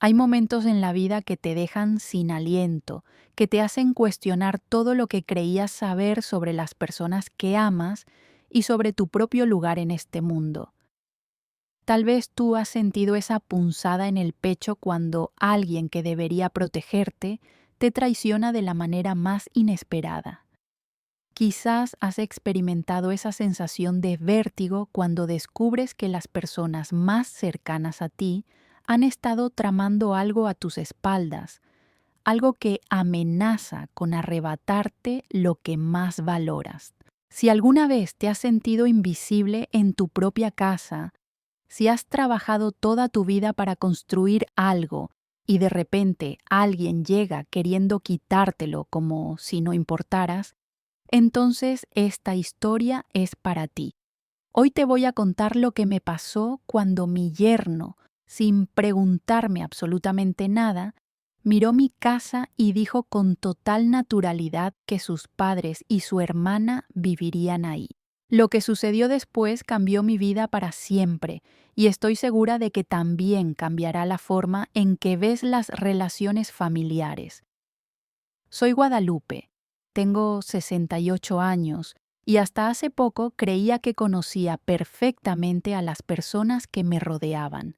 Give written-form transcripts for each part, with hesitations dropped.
Hay momentos en la vida que te dejan sin aliento, que te hacen cuestionar todo lo que creías saber sobre las personas que amas y sobre tu propio lugar en este mundo. Tal vez tú has sentido esa punzada en el pecho cuando alguien que debería protegerte te traiciona de la manera más inesperada. Quizás has experimentado esa sensación de vértigo cuando descubres que las personas más cercanas a ti han estado tramando algo a tus espaldas, algo que amenaza con arrebatarte lo que más valoras. Si alguna vez te has sentido invisible en tu propia casa, si has trabajado toda tu vida para construir algo y de repente alguien llega queriendo quitártelo como si no importaras, entonces esta historia es para ti. Hoy te voy a contar lo que me pasó cuando mi yerno, sin preguntarme absolutamente nada, miró mi casa y dijo con total naturalidad que sus padres y su hermana vivirían ahí. Lo que sucedió después cambió mi vida para siempre y estoy segura de que también cambiará la forma en que ves las relaciones familiares. Soy Guadalupe, tengo 68 años y hasta hace poco creía que conocía perfectamente a las personas que me rodeaban.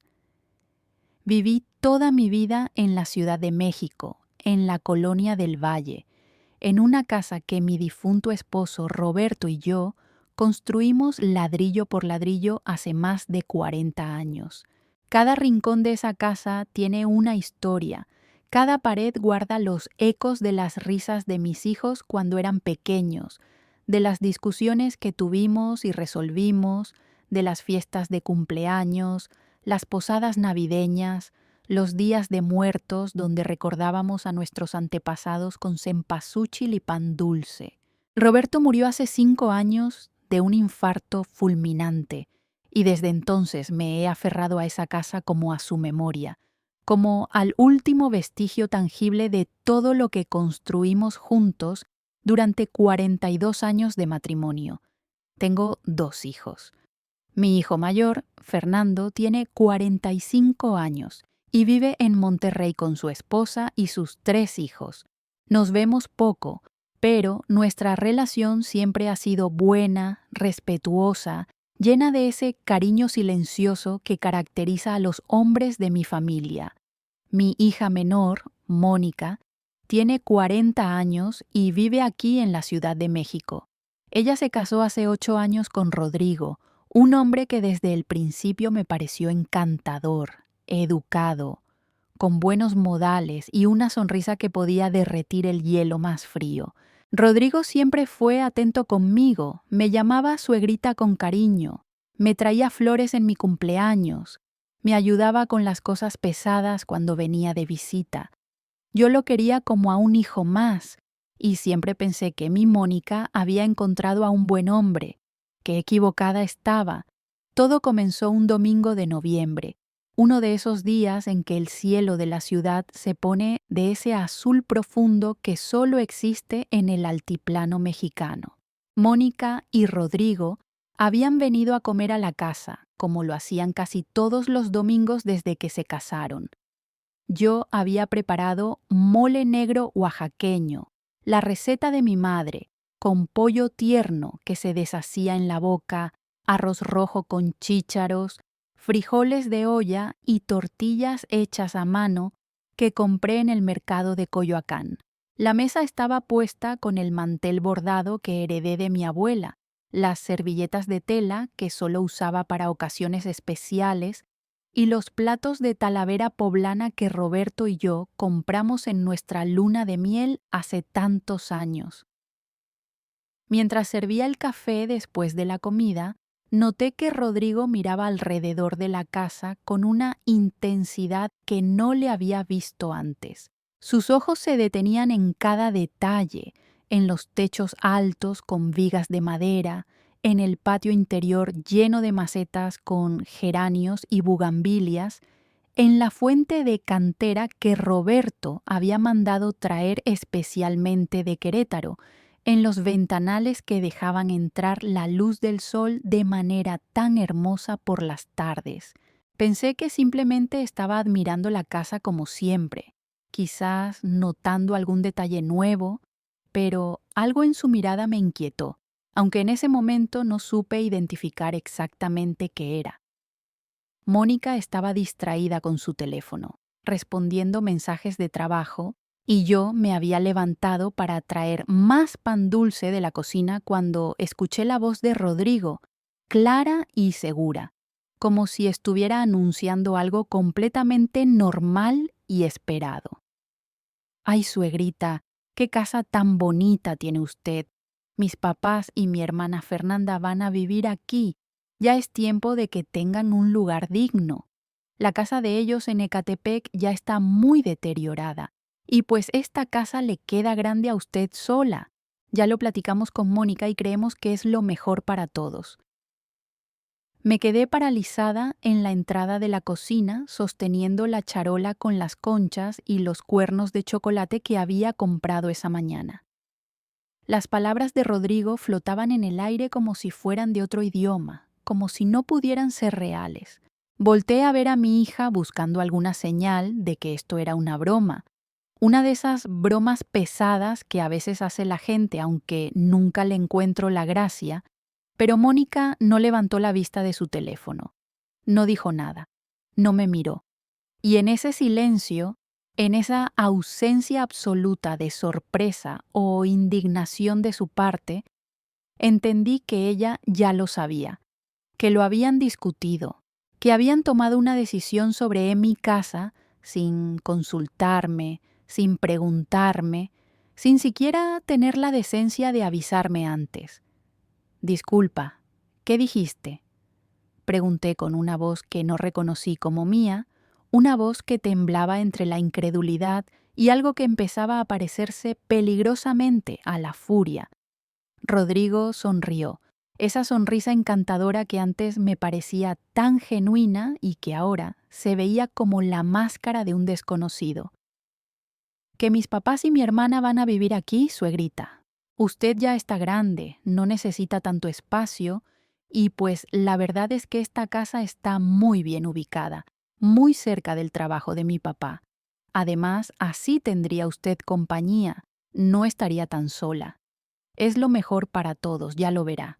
Viví toda mi vida en la Ciudad de México, en la Colonia del Valle, en una casa que mi difunto esposo Roberto y yo construimos ladrillo por ladrillo hace más de 40 años. Cada rincón de esa casa tiene una historia. Cada pared guarda los ecos de las risas de mis hijos cuando eran pequeños, de las discusiones que tuvimos y resolvimos, de las fiestas de cumpleaños, las posadas navideñas, los días de muertos donde recordábamos a nuestros antepasados con cempasúchil y pan dulce. Roberto murió hace 5 años de un infarto fulminante y desde entonces me he aferrado a esa casa como a su memoria, como al último vestigio tangible de todo lo que construimos juntos durante 42 años de matrimonio. Tengo 2 hijos. Mi hijo mayor, Fernando, tiene 45 años y vive en Monterrey con su esposa y sus 3 hijos. Nos vemos poco, pero nuestra relación siempre ha sido buena, respetuosa, llena de ese cariño silencioso que caracteriza a los hombres de mi familia. Mi hija menor, Mónica, tiene 40 años y vive aquí en la Ciudad de México. Ella se casó hace 8 años con Rodrigo, un hombre que desde el principio me pareció encantador, educado, con buenos modales y una sonrisa que podía derretir el hielo más frío. Rodrigo siempre fue atento conmigo, me llamaba suegrita con cariño, me traía flores en mi cumpleaños, me ayudaba con las cosas pesadas cuando venía de visita. Yo lo quería como a un hijo más, y siempre pensé que mi Mónica había encontrado a un buen hombre. Qué equivocada estaba. Todo comenzó un domingo de noviembre, uno de esos días en que el cielo de la ciudad se pone de ese azul profundo que solo existe en el altiplano mexicano. Mónica y Rodrigo habían venido a comer a la casa, como lo hacían casi todos los domingos desde que se casaron. Yo había preparado mole negro oaxaqueño, la receta de mi madre, con pollo tierno que se deshacía en la boca, arroz rojo con chícharos, frijoles de olla y tortillas hechas a mano que compré en el mercado de Coyoacán. La mesa estaba puesta con el mantel bordado que heredé de mi abuela, las servilletas de tela que solo usaba para ocasiones especiales y los platos de talavera poblana que Roberto y yo compramos en nuestra luna de miel hace tantos años. Mientras servía el café después de la comida, noté que Rodrigo miraba alrededor de la casa con una intensidad que no le había visto antes. Sus ojos se detenían en cada detalle, en los techos altos con vigas de madera, en el patio interior lleno de macetas con geranios y bugambilias, en la fuente de cantera que Roberto había mandado traer especialmente de Querétaro, en los ventanales que dejaban entrar la luz del sol de manera tan hermosa por las tardes. Pensé que simplemente estaba admirando la casa como siempre, quizás notando algún detalle nuevo, pero algo en su mirada me inquietó, aunque en ese momento no supe identificar exactamente qué era. Mónica estaba distraída con su teléfono, respondiendo mensajes de trabajo, y yo me había levantado para traer más pan dulce de la cocina cuando escuché la voz de Rodrigo, clara y segura, como si estuviera anunciando algo completamente normal y esperado. Ay, suegrita, qué casa tan bonita tiene usted. Mis papás y mi hermana Fernanda van a vivir aquí. Ya es tiempo de que tengan un lugar digno. La casa de ellos en Ecatepec ya está muy deteriorada. Y pues esta casa le queda grande a usted sola. Ya lo platicamos con Mónica y creemos que es lo mejor para todos. Me quedé paralizada en la entrada de la cocina, sosteniendo la charola con las conchas y los cuernos de chocolate que había comprado esa mañana. Las palabras de Rodrigo flotaban en el aire como si fueran de otro idioma, como si no pudieran ser reales. Volté a ver a mi hija buscando alguna señal de que esto era una broma, una de esas bromas pesadas que a veces hace la gente, aunque nunca le encuentro la gracia. Pero Mónica no levantó la vista de su teléfono. No dijo nada. No me miró. Y en ese silencio, en esa ausencia absoluta de sorpresa o indignación de su parte, entendí que ella ya lo sabía, que lo habían discutido, que habían tomado una decisión sobre mi casa sin consultarme, sin preguntarme, sin siquiera tener la decencia de avisarme antes. Disculpa, ¿qué dijiste? Pregunté con una voz que no reconocí como mía, una voz que temblaba entre la incredulidad y algo que empezaba a parecerse peligrosamente a la furia. Rodrigo sonrió, esa sonrisa encantadora que antes me parecía tan genuina y que ahora se veía como la máscara de un desconocido. Que mis papás y mi hermana van a vivir aquí, suegrita. Usted ya está grande, no necesita tanto espacio, y pues la verdad es que esta casa está muy bien ubicada, muy cerca del trabajo de mi papá. Además, así tendría usted compañía, no estaría tan sola. Es lo mejor para todos, ya lo verá.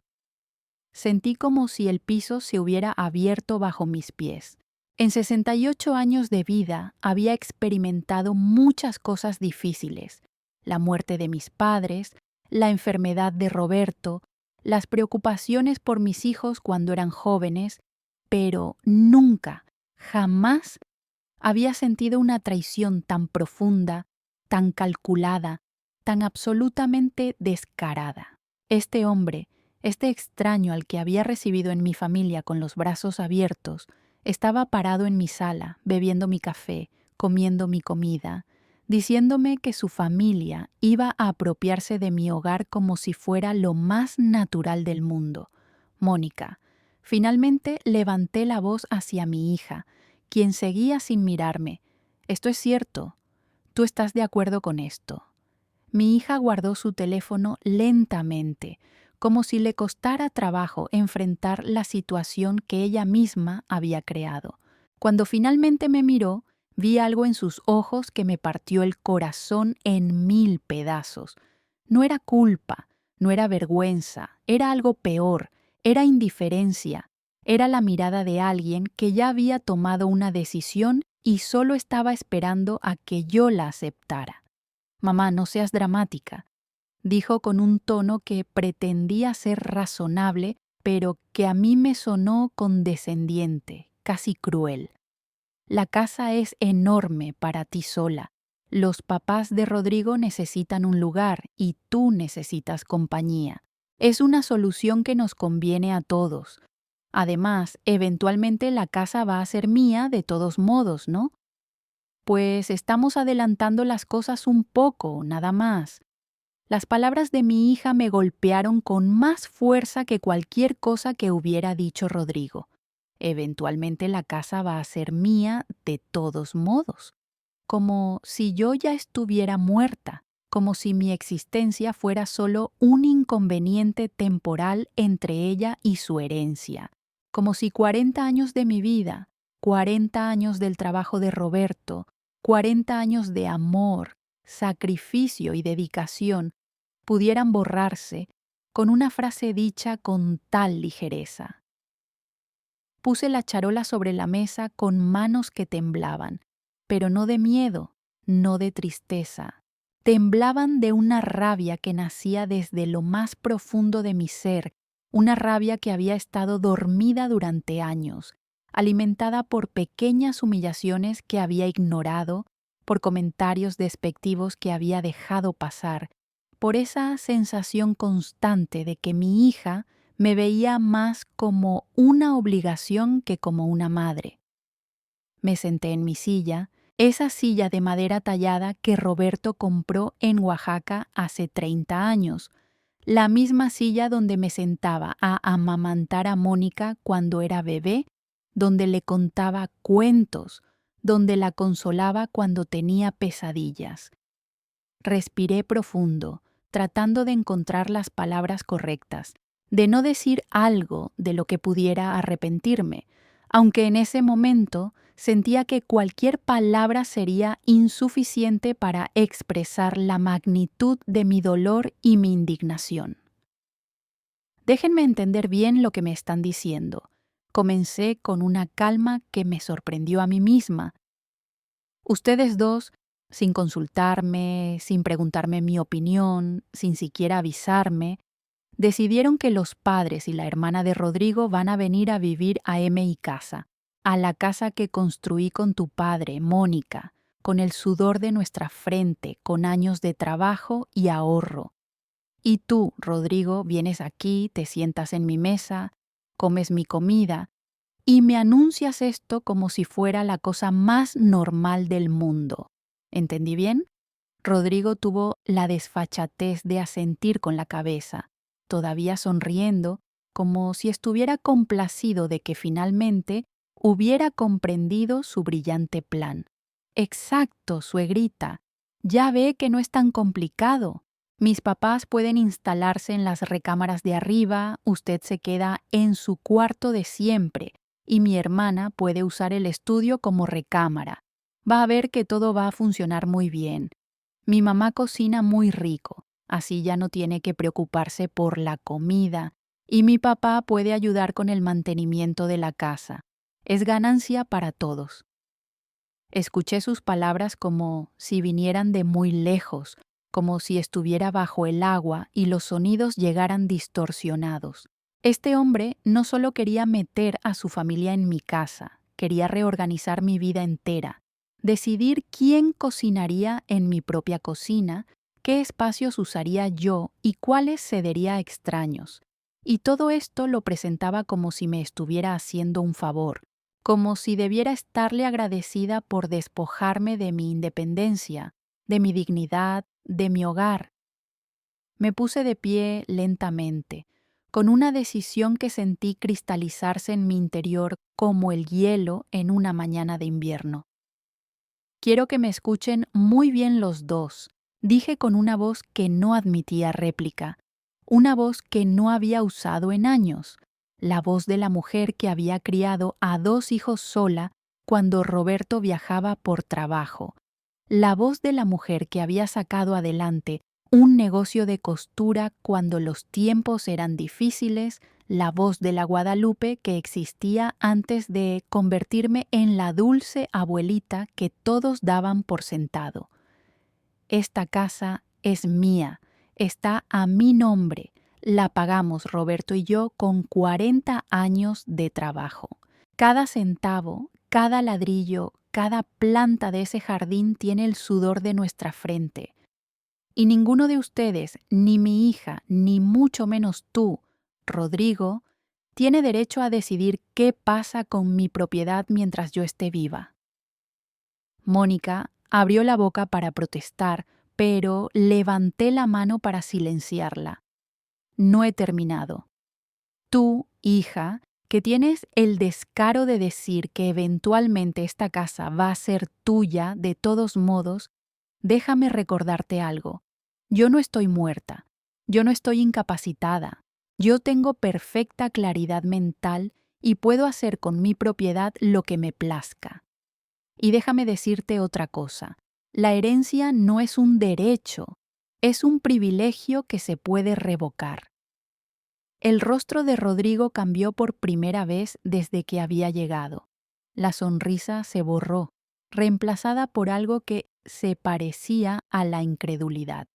Sentí como si el piso se hubiera abierto bajo mis pies. En 68 años de vida había experimentado muchas cosas difíciles: la muerte de mis padres, la enfermedad de Roberto, las preocupaciones por mis hijos cuando eran jóvenes, pero nunca, jamás había sentido una traición tan profunda, tan calculada, tan absolutamente descarada. Este hombre, este extraño al que había recibido en mi familia con los brazos abiertos, estaba parado en mi sala, bebiendo mi café, comiendo mi comida, diciéndome que su familia iba a apropiarse de mi hogar como si fuera lo más natural del mundo. Mónica. Finalmente levanté la voz hacia mi hija, quien seguía sin mirarme. Esto es cierto. ¿Tú estás de acuerdo con esto? Mi hija guardó su teléfono lentamente, como si le costara trabajo enfrentar la situación que ella misma había creado. Cuando finalmente me miró, vi algo en sus ojos que me partió el corazón en 1000 pedazos. No era culpa, no era vergüenza, era algo peor, era indiferencia, era la mirada de alguien que ya había tomado una decisión y solo estaba esperando a que yo la aceptara. Mamá, no seas dramática, dijo con un tono que pretendía ser razonable, pero que a mí me sonó condescendiente, casi cruel. La casa es enorme para ti sola. Los papás de Rodrigo necesitan un lugar y tú necesitas compañía. Es una solución que nos conviene a todos. Además, eventualmente la casa va a ser mía de todos modos, ¿no? Pues estamos adelantando las cosas un poco, nada más. Las palabras de mi hija me golpearon con más fuerza que cualquier cosa que hubiera dicho Rodrigo. Eventualmente la casa va a ser mía de todos modos, como si yo ya estuviera muerta, como si mi existencia fuera solo un inconveniente temporal entre ella y su herencia, como si 40 años de mi vida, 40 años del trabajo de Roberto, 40 años de amor, sacrificio y dedicación pudieran borrarse con una frase dicha con tal ligereza. Puse la charola sobre la mesa con manos que temblaban, pero no de miedo, no de tristeza. Temblaban de una rabia que nacía desde lo más profundo de mi ser, una rabia que había estado dormida durante años, alimentada por pequeñas humillaciones que había ignorado, por comentarios despectivos que había dejado pasar, por esa sensación constante de que mi hija me veía más como una obligación que como una madre. Me senté en mi silla, esa silla de madera tallada que Roberto compró en Oaxaca hace 30 años, la misma silla donde me sentaba a amamantar a Mónica cuando era bebé, donde le contaba cuentos, donde la consolaba cuando tenía pesadillas. Respiré profundo, tratando de encontrar las palabras correctas, de no decir algo de lo que pudiera arrepentirme, aunque en ese momento sentía que cualquier palabra sería insuficiente para expresar la magnitud de mi dolor y mi indignación. Déjenme entender bien lo que me están diciendo. Comencé con una calma que me sorprendió a mí misma. Ustedes dos, sin consultarme, sin preguntarme mi opinión, sin siquiera avisarme, decidieron que los padres y la hermana de Rodrigo van a venir a vivir a M.I. Casa, a la casa que construí con tu padre, Mónica, con el sudor de nuestra frente, con años de trabajo y ahorro. Y tú, Rodrigo, vienes aquí, te sientas en mi mesa, comes mi comida y me anuncias esto como si fuera la cosa más normal del mundo. ¿Entendí bien? Rodrigo tuvo la desfachatez de asentir con la cabeza, todavía sonriendo, como si estuviera complacido de que finalmente hubiera comprendido su brillante plan. Exacto, suegrita. Ya ve que no es tan complicado. Mis papás pueden instalarse en las recámaras de arriba, usted se queda en su cuarto de siempre, y mi hermana puede usar el estudio como recámara. Va a ver que todo va a funcionar muy bien. Mi mamá cocina muy rico, así ya no tiene que preocuparse por la comida, y mi papá puede ayudar con el mantenimiento de la casa. Es ganancia para todos. Escuché sus palabras como si vinieran de muy lejos, como si estuviera bajo el agua y los sonidos llegaran distorsionados. Este hombre no solo quería meter a su familia en mi casa, quería reorganizar mi vida entera, decidir quién cocinaría en mi propia cocina, qué espacios usaría yo y cuáles cedería a extraños. Y todo esto lo presentaba como si me estuviera haciendo un favor, como si debiera estarle agradecida por despojarme de mi independencia, de mi dignidad, de mi hogar. Me puse de pie lentamente, con una decisión que sentí cristalizarse en mi interior como el hielo en una mañana de invierno. Quiero que me escuchen muy bien los dos, dije con una voz que no admitía réplica, una voz que no había usado en años, la voz de la mujer que había criado a 2 hijos sola cuando Roberto viajaba por trabajo, la voz de la mujer que había sacado adelante un negocio de costura cuando los tiempos eran difíciles, la voz de la Guadalupe que existía antes de convertirme en la dulce abuelita que todos daban por sentado. Esta casa es mía, está a mi nombre, la pagamos Roberto y yo con 40 años de trabajo. Cada centavo, cada ladrillo, cada planta de ese jardín tiene el sudor de nuestra frente. Y ninguno de ustedes, ni mi hija, ni mucho menos tú, Rodrigo, tiene derecho a decidir qué pasa con mi propiedad mientras yo esté viva. Mónica abrió la boca para protestar, pero levanté la mano para silenciarla. No he terminado. Tú, hija, que tienes el descaro de decir que eventualmente esta casa va a ser tuya de todos modos, déjame recordarte algo. Yo no estoy muerta, yo no estoy incapacitada, yo tengo perfecta claridad mental y puedo hacer con mi propiedad lo que me plazca. Y déjame decirte otra cosa, la herencia no es un derecho, es un privilegio que se puede revocar. El rostro de Rodrigo cambió por primera vez desde que había llegado. La sonrisa se borró, reemplazada por algo que se parecía a la incredulidad,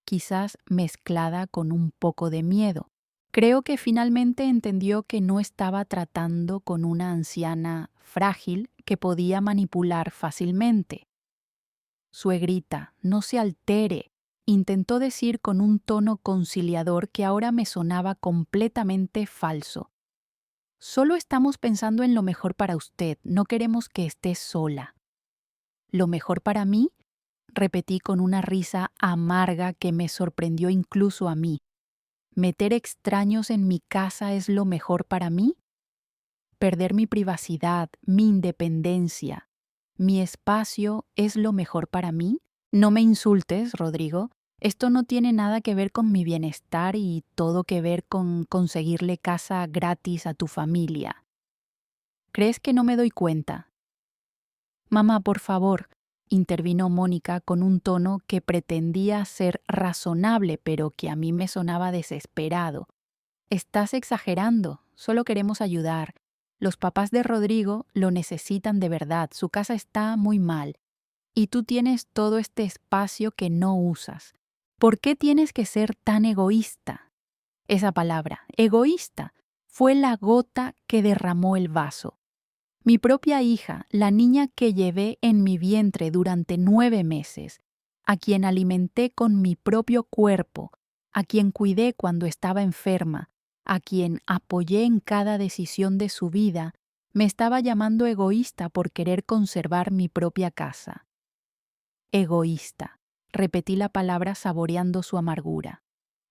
quizás mezclada con un poco de miedo. Creo que finalmente entendió que no estaba tratando con una anciana frágil que podía manipular fácilmente. Suegrita, no se altere, intentó decir con un tono conciliador que ahora me sonaba completamente falso. Solo estamos pensando en lo mejor para usted, no queremos que esté sola. ¿Lo mejor para mí? Repetí con una risa amarga que me sorprendió incluso a mí. ¿Meter extraños en mi casa es lo mejor para mí? ¿Perder mi privacidad, mi independencia, mi espacio es lo mejor para mí? No me insultes, Rodrigo. Esto no tiene nada que ver con mi bienestar y todo que ver con conseguirle casa gratis a tu familia. ¿Crees que no me doy cuenta? Mamá, por favor, intervino Mónica con un tono que pretendía ser razonable, pero que a mí me sonaba desesperado. Estás exagerando, solo queremos ayudar. Los papás de Rodrigo lo necesitan de verdad, su casa está muy mal. Y tú tienes todo este espacio que no usas. ¿Por qué tienes que ser tan egoísta? Esa palabra, egoísta, fue la gota que derramó el vaso. Mi propia hija, la niña que llevé en mi vientre durante 9 meses, a quien alimenté con mi propio cuerpo, a quien cuidé cuando estaba enferma, a quien apoyé en cada decisión de su vida, me estaba llamando egoísta por querer conservar mi propia casa. Egoísta. Repetí la palabra saboreando su amargura.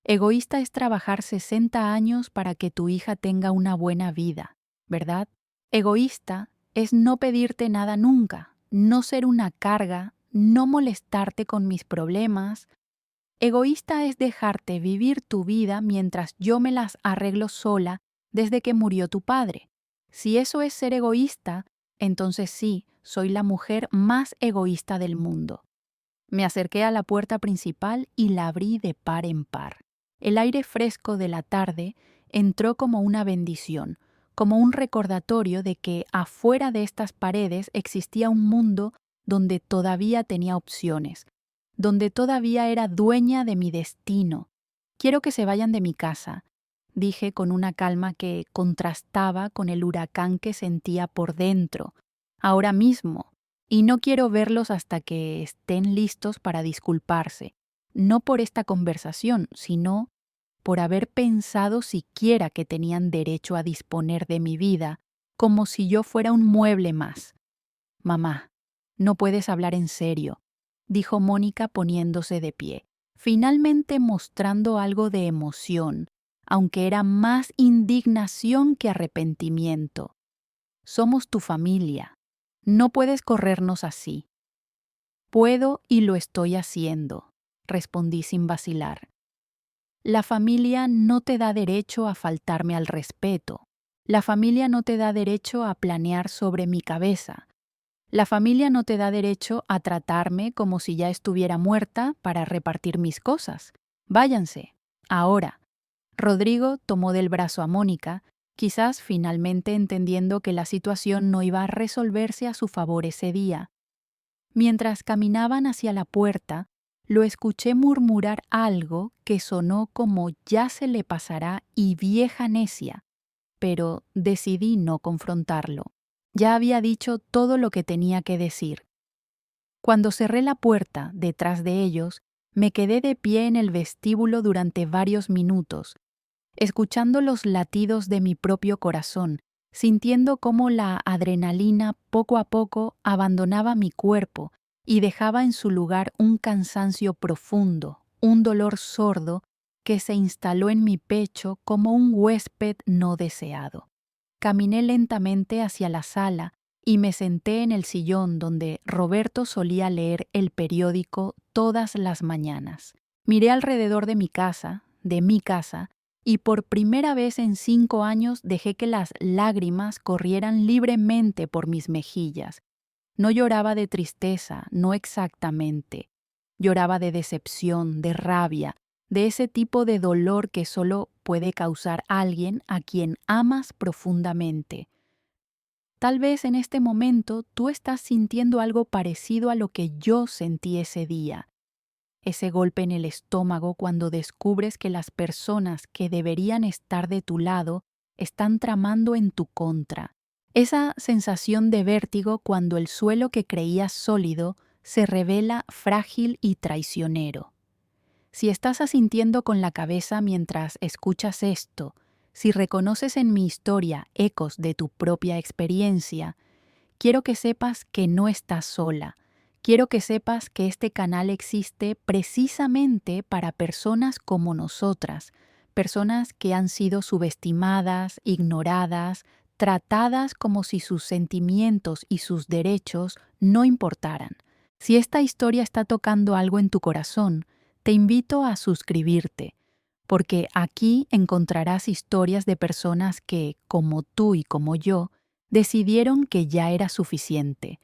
Egoísta es trabajar 60 años para que tu hija tenga una buena vida, ¿verdad? Egoísta es no pedirte nada nunca, no ser una carga, no molestarte con mis problemas. Egoísta es dejarte vivir tu vida mientras yo me las arreglo sola desde que murió tu padre. Si eso es ser egoísta, entonces sí, soy la mujer más egoísta del mundo. Me acerqué a la puerta principal y la abrí de par en par. El aire fresco de la tarde entró como una bendición, como un recordatorio de que afuera de estas paredes existía un mundo donde todavía tenía opciones, donde todavía era dueña de mi destino. Quiero que se vayan de mi casa, dije con una calma que contrastaba con el huracán que sentía por dentro, ahora mismo. Y no quiero verlos hasta que estén listos para disculparse, no por esta conversación, sino por haber pensado siquiera que tenían derecho a disponer de mi vida, como si yo fuera un mueble más. Mamá, no puedes hablar en serio, dijo Mónica poniéndose de pie, finalmente mostrando algo de emoción, aunque era más indignación que arrepentimiento. Somos tu familia. No puedes corrernos así. Puedo y lo estoy haciendo, respondí sin vacilar. La familia no te da derecho a faltarme al respeto. La familia no te da derecho a planear sobre mi cabeza. La familia no te da derecho a tratarme como si ya estuviera muerta para repartir mis cosas. Váyanse, ahora. Rodrigo tomó del brazo a Mónica, quizás finalmente entendiendo que la situación no iba a resolverse a su favor ese día. Mientras caminaban hacia la puerta, lo escuché murmurar algo que sonó como ya se le pasará y vieja necia, pero decidí no confrontarlo. Ya había dicho todo lo que tenía que decir. Cuando cerré la puerta detrás de ellos, me quedé de pie en el vestíbulo durante varios minutos, escuchando los latidos de mi propio corazón, sintiendo cómo la adrenalina poco a poco abandonaba mi cuerpo y dejaba en su lugar un cansancio profundo, un dolor sordo que se instaló en mi pecho como un huésped no deseado. Caminé lentamente hacia la sala y me senté en el sillón donde Roberto solía leer el periódico todas las mañanas. Miré alrededor de mi casa, y por primera vez en 5 años dejé que las lágrimas corrieran libremente por mis mejillas. No lloraba de tristeza, no exactamente. Lloraba de decepción, de rabia, de ese tipo de dolor que solo puede causar alguien a quien amas profundamente. Tal vez en este momento tú estás sintiendo algo parecido a lo que yo sentí ese día. Ese golpe en el estómago cuando descubres que las personas que deberían estar de tu lado están tramando en tu contra. Esa sensación de vértigo cuando el suelo que creías sólido se revela frágil y traicionero. Si estás asintiendo con la cabeza mientras escuchas esto, si reconoces en mi historia ecos de tu propia experiencia, quiero que sepas que no estás sola. Quiero que sepas que este canal existe precisamente para personas como nosotras, personas que han sido subestimadas, ignoradas, tratadas como si sus sentimientos y sus derechos no importaran. Si esta historia está tocando algo en tu corazón, te invito a suscribirte, porque aquí encontrarás historias de personas que, como tú y como yo, decidieron que ya era suficiente.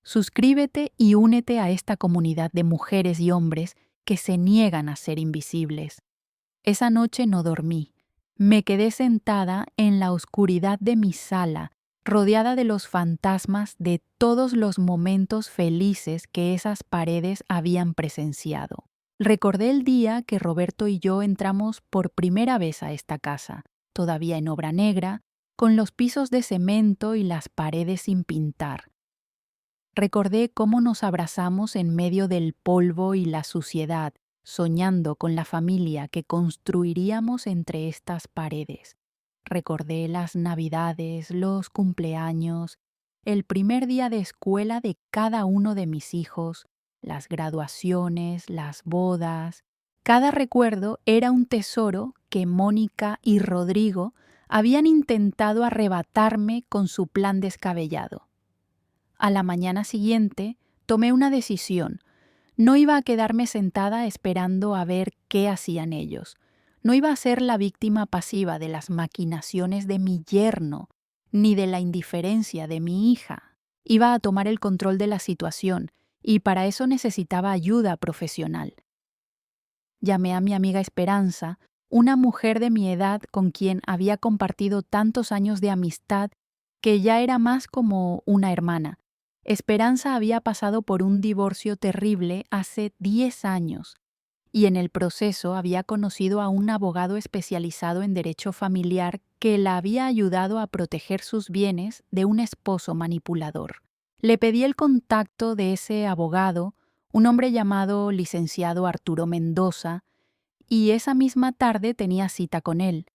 Suscríbete y únete a esta comunidad de mujeres y hombres que se niegan a ser invisibles. Esa noche no dormí. Me quedé sentada en la oscuridad de mi sala, rodeada de los fantasmas de todos los momentos felices que esas paredes habían presenciado. Recordé el día que Roberto y yo entramos por primera vez a esta casa, todavía en obra negra, con los pisos de cemento y las paredes sin pintar. Recordé cómo nos abrazamos en medio del polvo y la suciedad, soñando con la familia que construiríamos entre estas paredes. Recordé las navidades, los cumpleaños, el primer día de escuela de cada uno de mis hijos, las graduaciones, las bodas. Cada recuerdo era un tesoro que Mónica y Rodrigo habían intentado arrebatarme con su plan descabellado. A la mañana siguiente tomé una decisión. No iba a quedarme sentada esperando a ver qué hacían ellos. No iba a ser la víctima pasiva de las maquinaciones de mi yerno, ni de la indiferencia de mi hija. Iba a tomar el control de la situación, y para eso necesitaba ayuda profesional. Llamé a mi amiga Esperanza, una mujer de mi edad con quien había compartido tantos años de amistad que ya era más como una hermana. Esperanza había pasado por un divorcio terrible hace 10 años y en el proceso había conocido a un abogado especializado en derecho familiar que la había ayudado a proteger sus bienes de un esposo manipulador. Le pedí el contacto de ese abogado, un hombre llamado licenciado Arturo Mendoza, y esa misma tarde tenía cita con él.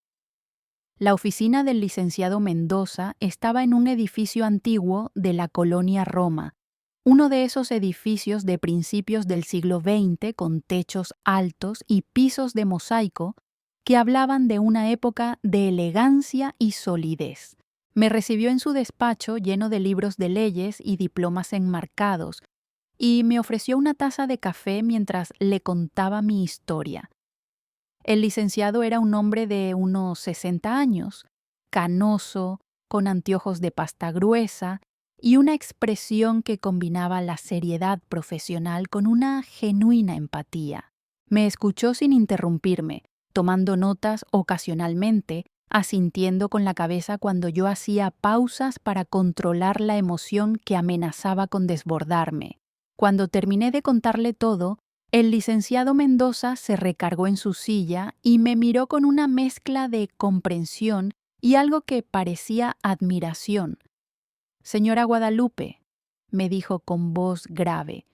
La oficina del licenciado Mendoza estaba en un edificio antiguo de la colonia Roma, uno de esos edificios de principios del siglo XX con techos altos y pisos de mosaico que hablaban de una época de elegancia y solidez. Me recibió en su despacho lleno de libros de leyes y diplomas enmarcados, y me ofreció una taza de café mientras le contaba mi historia. El licenciado era un hombre de unos 60 años, canoso, con anteojos de pasta gruesa y una expresión que combinaba la seriedad profesional con una genuina empatía. Me escuchó sin interrumpirme, tomando notas ocasionalmente, asintiendo con la cabeza cuando yo hacía pausas para controlar la emoción que amenazaba con desbordarme. Cuando terminé de contarle todo, el licenciado Mendoza se recargó en su silla y me miró con una mezcla de comprensión y algo que parecía admiración. «Señora Guadalupe», me dijo con voz grave,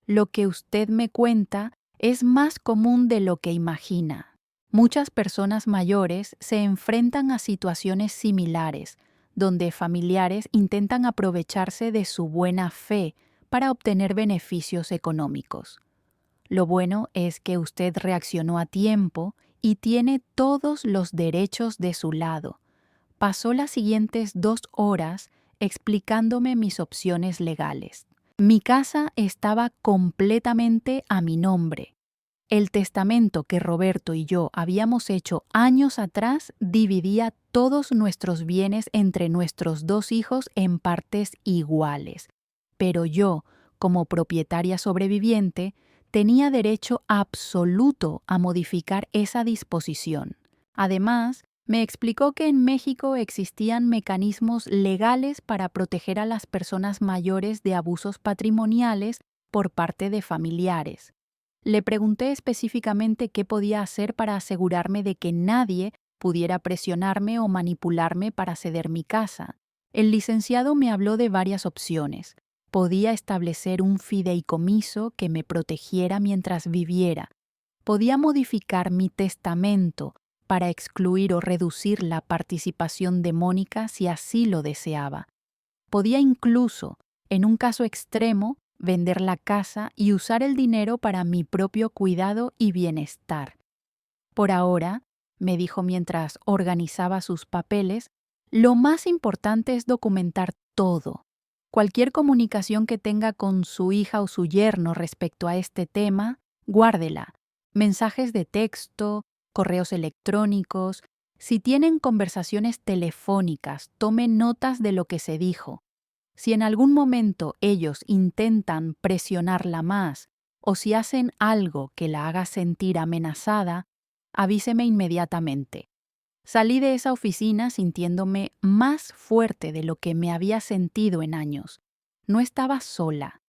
«lo que usted me cuenta es más común de lo que imagina. Muchas personas mayores se enfrentan a situaciones similares, donde familiares intentan aprovecharse de su buena fe para obtener beneficios económicos. Lo bueno es que usted reaccionó a tiempo y tiene todos los derechos de su lado. Pasó las siguientes 2 horas explicándome mis opciones legales. Mi casa estaba completamente a mi nombre. El testamento que Roberto y yo habíamos hecho años atrás dividía todos nuestros bienes entre nuestros dos hijos en partes iguales, pero yo, como propietaria sobreviviente, tenía derecho absoluto a modificar esa disposición. Además, me explicó que en México existían mecanismos legales para proteger a las personas mayores de abusos patrimoniales por parte de familiares. Le pregunté específicamente qué podía hacer para asegurarme de que nadie pudiera presionarme o manipularme para ceder mi casa. El licenciado me habló de varias opciones. Podía establecer un fideicomiso que me protegiera mientras viviera. Podía modificar mi testamento para excluir o reducir la participación de Mónica si así lo deseaba. Podía incluso, en un caso extremo, vender la casa y usar el dinero para mi propio cuidado y bienestar. Por ahora, me dijo mientras organizaba sus papeles, lo más importante es documentar todo. Cualquier comunicación que tenga con su hija o su yerno respecto a este tema, guárdela. Mensajes de texto, correos electrónicos. Si tienen conversaciones telefónicas, tome notas de lo que se dijo. Si en algún momento ellos intentan presionarla más o si hacen algo que la haga sentir amenazada, avíseme inmediatamente. Salí de esa oficina sintiéndome más fuerte de lo que me había sentido en años. No estaba sola.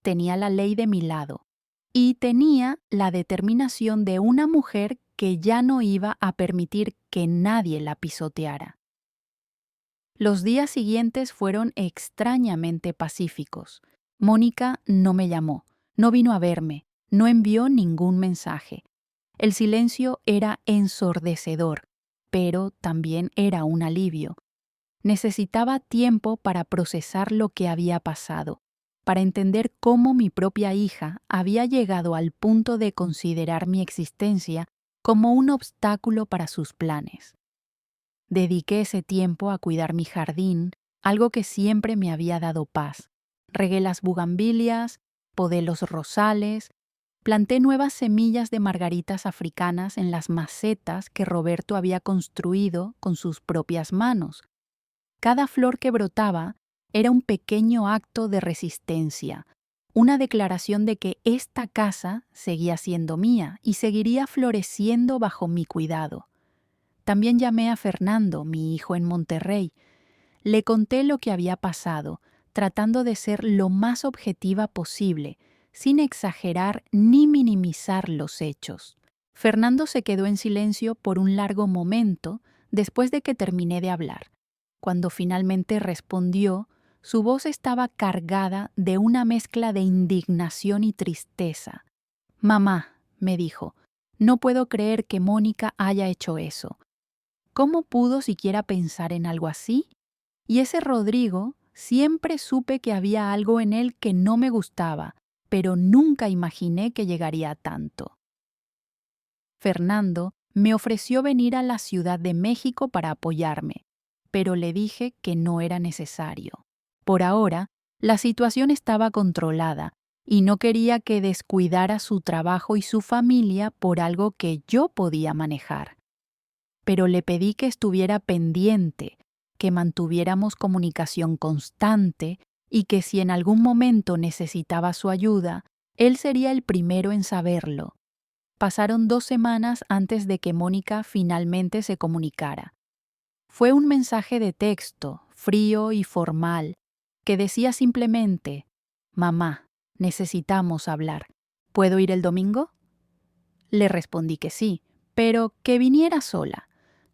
Tenía la ley de mi lado y tenía la determinación de una mujer que ya no iba a permitir que nadie la pisoteara. Los días siguientes fueron extrañamente pacíficos. Mónica no me llamó, no vino a verme, no envió ningún mensaje. El silencio era ensordecedor, pero también era un alivio. Necesitaba tiempo para procesar lo que había pasado, para entender cómo mi propia hija había llegado al punto de considerar mi existencia como un obstáculo para sus planes. Dediqué ese tiempo a cuidar mi jardín, algo que siempre me había dado paz. Regué las bugambilias, podé los rosales, planté nuevas semillas de margaritas africanas en las macetas que Roberto había construido con sus propias manos. Cada flor que brotaba era un pequeño acto de resistencia, una declaración de que esta casa seguía siendo mía y seguiría floreciendo bajo mi cuidado. También llamé a Fernando, mi hijo en Monterrey. Le conté lo que había pasado, tratando de ser lo más objetiva posible, sin exagerar ni minimizar los hechos. Fernando se quedó en silencio por un largo momento después de que terminé de hablar. Cuando finalmente respondió, su voz estaba cargada de una mezcla de indignación y tristeza. «Mamá», me dijo, «no puedo creer que Mónica haya hecho eso. ¿Cómo pudo siquiera pensar en algo así? Y ese Rodrigo, siempre supe que había algo en él que no me gustaba, pero nunca imaginé que llegaría a tanto». Fernando me ofreció venir a la Ciudad de México para apoyarme, pero le dije que no era necesario. Por ahora, la situación estaba controlada y no quería que descuidara su trabajo y su familia por algo que yo podía manejar. Pero le pedí que estuviera pendiente, que mantuviéramos comunicación constante y que si en algún momento necesitaba su ayuda, él sería el primero en saberlo. Pasaron 2 semanas antes de que Mónica finalmente se comunicara. Fue un mensaje de texto, frío y formal, que decía simplemente: «Mamá, necesitamos hablar. ¿Puedo ir el domingo?». Le respondí que sí, pero que viniera sola.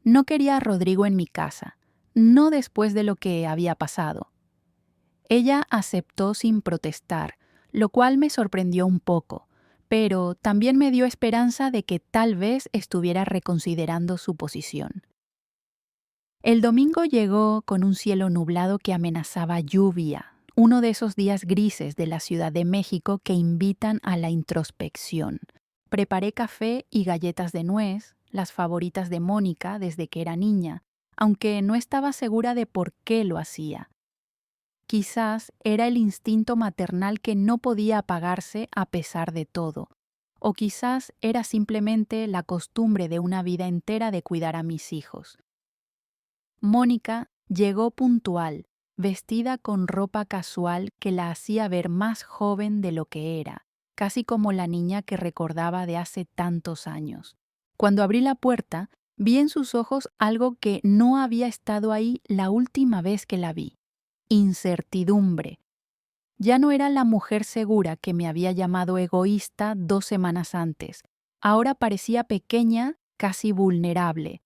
No quería a Rodrigo en mi casa, no después de lo que había pasado. Ella aceptó sin protestar, lo cual me sorprendió un poco, pero también me dio esperanza de que tal vez estuviera reconsiderando su posición. El domingo llegó con un cielo nublado que amenazaba lluvia, uno de esos días grises de la Ciudad de México que invitan a la introspección. Preparé café y galletas de nuez, las favoritas de Mónica desde que era niña, aunque no estaba segura de por qué lo hacía. Quizás era el instinto maternal que no podía apagarse a pesar de todo, O quizás era simplemente la costumbre de una vida entera de cuidar a mis hijos. Mónica llegó puntual, vestida con ropa casual que la hacía ver más joven de lo que era, casi como la niña que recordaba de hace tantos años. Cuando abrí la puerta, vi en sus ojos algo que no había estado ahí la última vez que la vi: incertidumbre. Ya no era la mujer segura que me había llamado egoísta 2 semanas antes. Ahora parecía pequeña, casi vulnerable.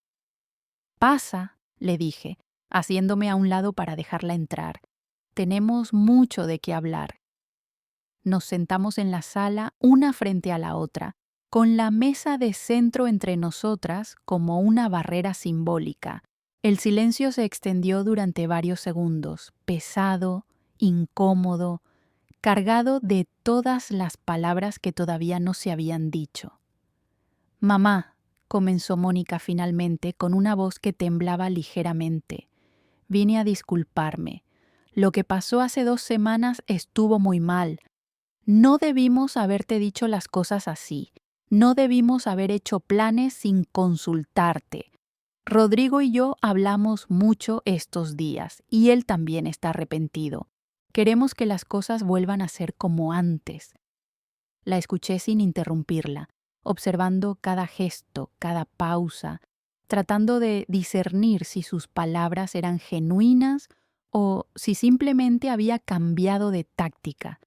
«Pasa», le dije, haciéndome a un lado para dejarla entrar. «Tenemos mucho de qué hablar». Nos sentamos en la sala, una frente a la otra, con la mesa de centro entre nosotras como una barrera simbólica. El silencio se extendió durante varios segundos, pesado, incómodo, cargado de todas las palabras que todavía no se habían dicho. «Mamá», comenzó Mónica finalmente con una voz que temblaba ligeramente, «vine a disculparme. Lo que pasó hace 2 semanas estuvo muy mal. No debimos haberte dicho las cosas así. No debimos haber hecho planes sin consultarte. Rodrigo y yo hablamos mucho estos días y él también está arrepentido. Queremos que las cosas vuelvan a ser como antes». La escuché sin interrumpirla, observando cada gesto, cada pausa, tratando de discernir si sus palabras eran genuinas o si simplemente había cambiado de táctica.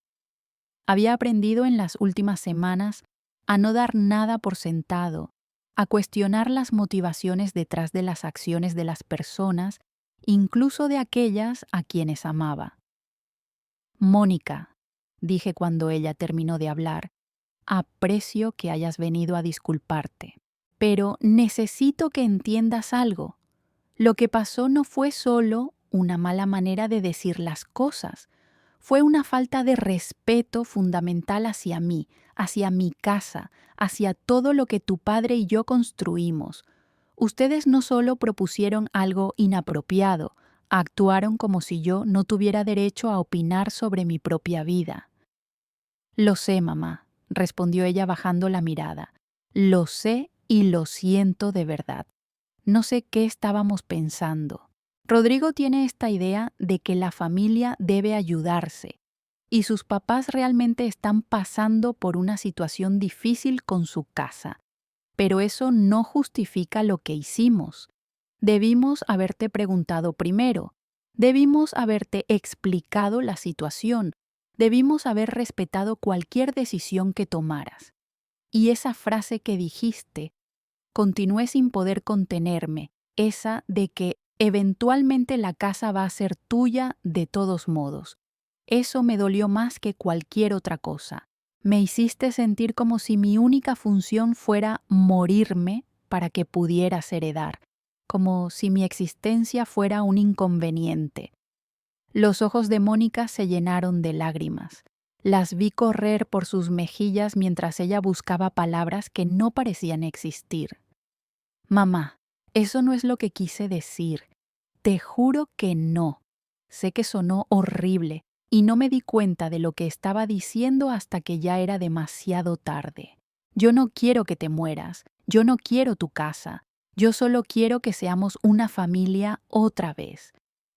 Había aprendido en las últimas semanas a no dar nada por sentado, a cuestionar las motivaciones detrás de las acciones de las personas, incluso de aquellas a quienes amaba. «Mónica», dije cuando ella terminó de hablar, «aprecio que hayas venido a disculparte, pero necesito que entiendas algo. Lo que pasó no fue solo una mala manera de decir las cosas, fue una falta de respeto fundamental hacia mí, hacia mi casa, hacia todo lo que tu padre y yo construimos. Ustedes no solo propusieron algo inapropiado, actuaron como si yo no tuviera derecho a opinar sobre mi propia vida». «Lo sé, mamá», respondió ella bajando la mirada. «Lo sé y lo siento de verdad. No sé qué estábamos pensando. Rodrigo tiene esta idea de que la familia debe ayudarse, y sus papás realmente están pasando por una situación difícil con su casa. Pero eso no justifica lo que hicimos. Debimos haberte preguntado primero. Debimos haberte explicado la situación. Debimos haber respetado cualquier decisión que tomaras. Y esa frase que dijiste, continué sin poder contenerme, esa de que eventualmente la casa va a ser tuya de todos modos. Eso me dolió más que cualquier otra cosa. Me hiciste sentir como si mi única función fuera morirme para que pudieras heredar, como si mi existencia fuera un inconveniente. Los ojos de Mónica se llenaron de lágrimas. Las vi correr por sus mejillas mientras ella buscaba palabras que no parecían existir. «Mamá, eso no es lo que quise decir. Te juro que no. Sé que sonó horrible y no me di cuenta de lo que estaba diciendo hasta que ya era demasiado tarde. Yo no quiero que te mueras. Yo no quiero tu casa. Yo solo quiero que seamos una familia otra vez.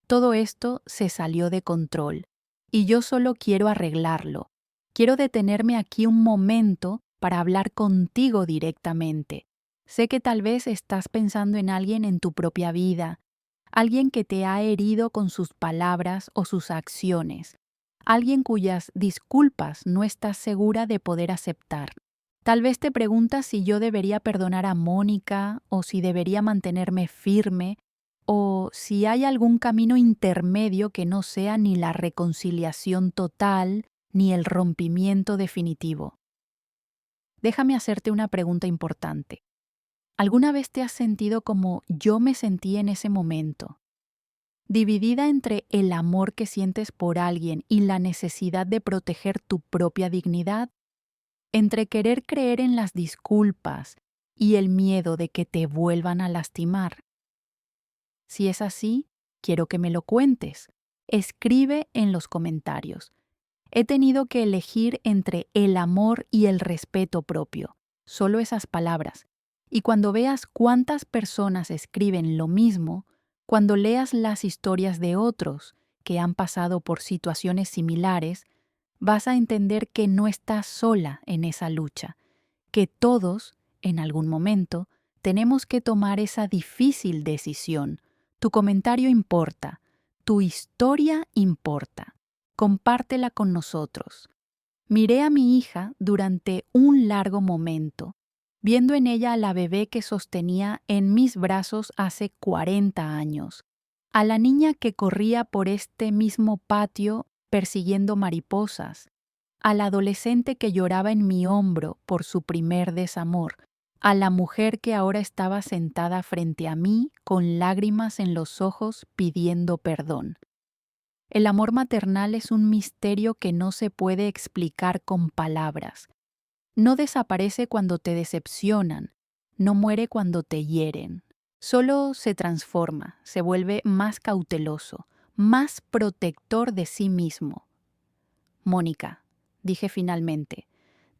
Todo esto se salió de control y yo solo quiero arreglarlo. Quiero detenerme aquí un momento para hablar contigo directamente. Sé que tal vez estás pensando en alguien en tu propia vida, alguien que te ha herido con sus palabras o sus acciones, alguien cuyas disculpas no estás segura de poder aceptar. Tal vez te preguntas si yo debería perdonar a Mónica o si debería mantenerme firme o si hay algún camino intermedio que no sea ni la reconciliación total ni el rompimiento definitivo. Déjame hacerte una pregunta importante. ¿Alguna vez te has sentido como yo me sentí en ese momento? Dividida entre el amor que sientes por alguien y la necesidad de proteger tu propia dignidad, entre querer creer en las disculpas y el miedo de que te vuelvan a lastimar. Si es así, quiero que me lo cuentes. Escribe en los comentarios. He tenido que elegir entre el amor y el respeto propio. Solo esas palabras. Y cuando veas cuántas personas escriben lo mismo, cuando leas las historias de otros que han pasado por situaciones similares, vas a entender que no estás sola en esa lucha, que todos, en algún momento, tenemos que tomar esa difícil decisión. Tu comentario importa, tu historia importa. Compártela con nosotros. Miré a mi hija durante un largo momento, viendo en ella a la bebé que sostenía en mis brazos hace 40 años, a la niña que corría por este mismo patio persiguiendo mariposas, al adolescente que lloraba en mi hombro por su primer desamor, a la mujer que ahora estaba sentada frente a mí con lágrimas en los ojos pidiendo perdón. El amor maternal es un misterio que no se puede explicar con palabras. No desaparece cuando te decepcionan, no muere cuando te hieren. Solo se transforma, se vuelve más cauteloso, más protector de sí mismo. Mónica, dije finalmente,